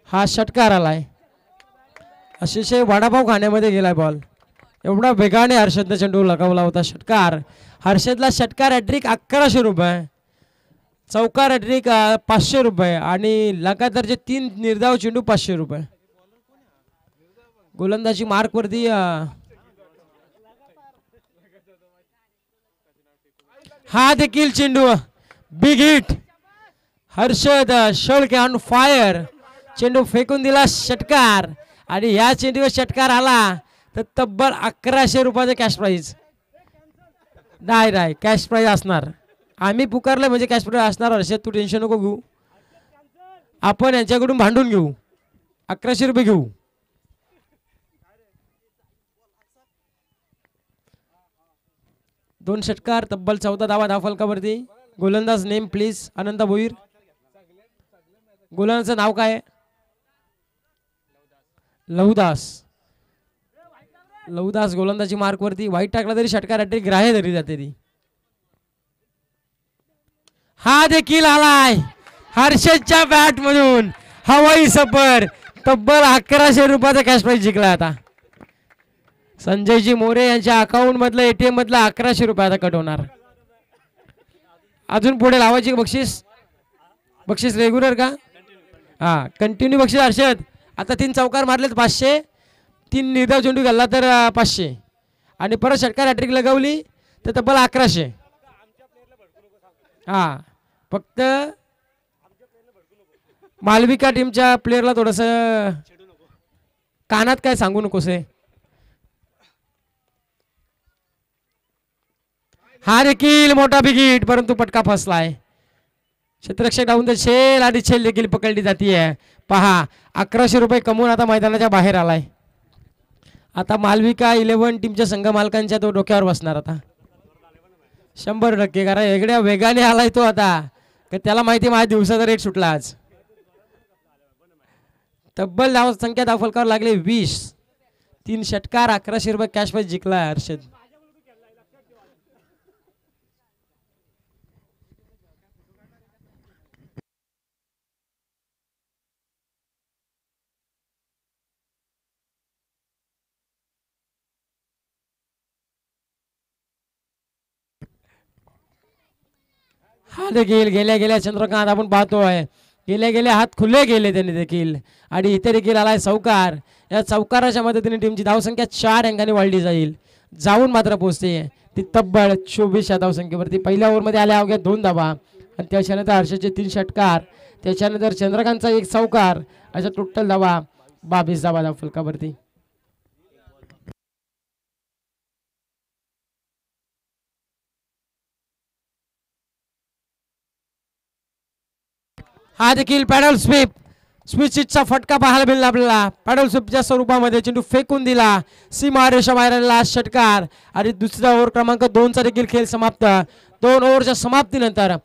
हा षटकार आलाय. अतिशय वडापाव खाण्यामध्ये गेलाय बॉल. एवढा वेगाने हर्षदने चेंडू लगावला होता. षटकार. हर्षदला षटकार हॅट्रिक 1100 रुपये, चौकार हॅट्रिक 500 रुपये आणि लगातारचे 3 निर्धाव चेंडू 500 रुपये. गोलंदाजी मार्क वरती हा देखील चेंडू big hit. Harshad Shelke on fire. चेंडू फेकून दिला. षटकार. आणि या चेंडूवर षटकार आला तर तब्बल 1100 रुपयाचं कॅश प्राईज. नाही कॅश प्राईज असणार. आम्ही पुकारलं म्हणजे कॅश प्राईज असणार. हर्षद तू टेन्शन नको घेऊ. आपण यांच्याकडून भांडून घेऊ. 1100 रुपये घेऊ. दोन षटकार तब्बल 14 धावा धावफलकावरती. गोलंदाज नेम प्लीज. अनंत भोईर. गोलंदाजाचं नाव काय? लहुदास. लहुदास गोलंदाजी मार्क वरती. वाईट टाकला तरी षटकार हॅट्रिक ग्राह्य धरली जाते ती. हा देखील आलाय हर्षदच्या बॅट मधून. हवाई सफर. तब्बल 1100 रुपयाचा कॅश प्राईज जिंकला. आता संजयजी मोरे यांच्या अकाउंट मधलं एटीएम मधलं 1100 रुपयाचा कट होणार. अजून पुढे लावायची बक्षीस. बक्षीस रेग्युलर का? हा कंटिन्यू बक्षीस. हर्षद आता 3 चौकार मारलेत 500. 3 निर्धाव चेंडू घालला तर 500 आणि परत षटकार हॅट्रिक लगवली तर तब्बल 1100. हा फक्त मालविका टीमच्या प्लेयरला थोडस कानात काय सांगू नकोस. हा देखील मोठा बिगिट परंतु पटका फसलाय. क्षेत्ररक्षक डाऊन द छेल आणि छेल देखील पकडली जाते. पहा 1100 रुपये कमवून आता मैदानाच्या बाहेर आलाय. आता मालविका 11 टीमच्या संघ मालकांच्या तो डोक्यावर बसणार आता 100%. कारण वेगळ्या वेगाने आलाय तो आता. त्याला माहिती माझ्या दिवसाचा रेट सुटला आज. तब्बल धाव संख्या धावफलकावर लागले 20. 3 षटकार 1100 रुपये कॅश प्राईज जिंकला हर्षद. हा देखील गेल्या चंद्रकांत आपण पाहतोय. गेल्या हात खुले गेले त्यांनी देखील. आणि इथे देखील आलाय चौकार. या चौकाराच्या मदतीने टीमची धावसंख्या 4 अंकांनी वाढली जाईल. जाऊन मात्र पोहोचते ती तब्बल 24 या धावसंख्येवरती. पहिल्या ओव्हरमध्ये आल्या अवघ्या 2 धावा आणि त्याच्यानंतर हर्षदचे 3 षटकार. त्याच्यानंतर चंद्रकांतचा 1 चौकार. अशा टोटल धावा 22 धावा धावफलकावरती. हा देखील पॅडल स्वीप. स्विचचा फटका पाहायला मिळाला आपल्याला. पॅडल स्वीपच्या स्वरूपामध्ये चेंडू फेकून दिला. सीमारेषा बाहेर आलेला षटकार. आणि दुसरा ओव्हर क्रमांक 2 चा देखील खेळ समाप्त. 2 ओव्हरच्या समाप्तीनंतर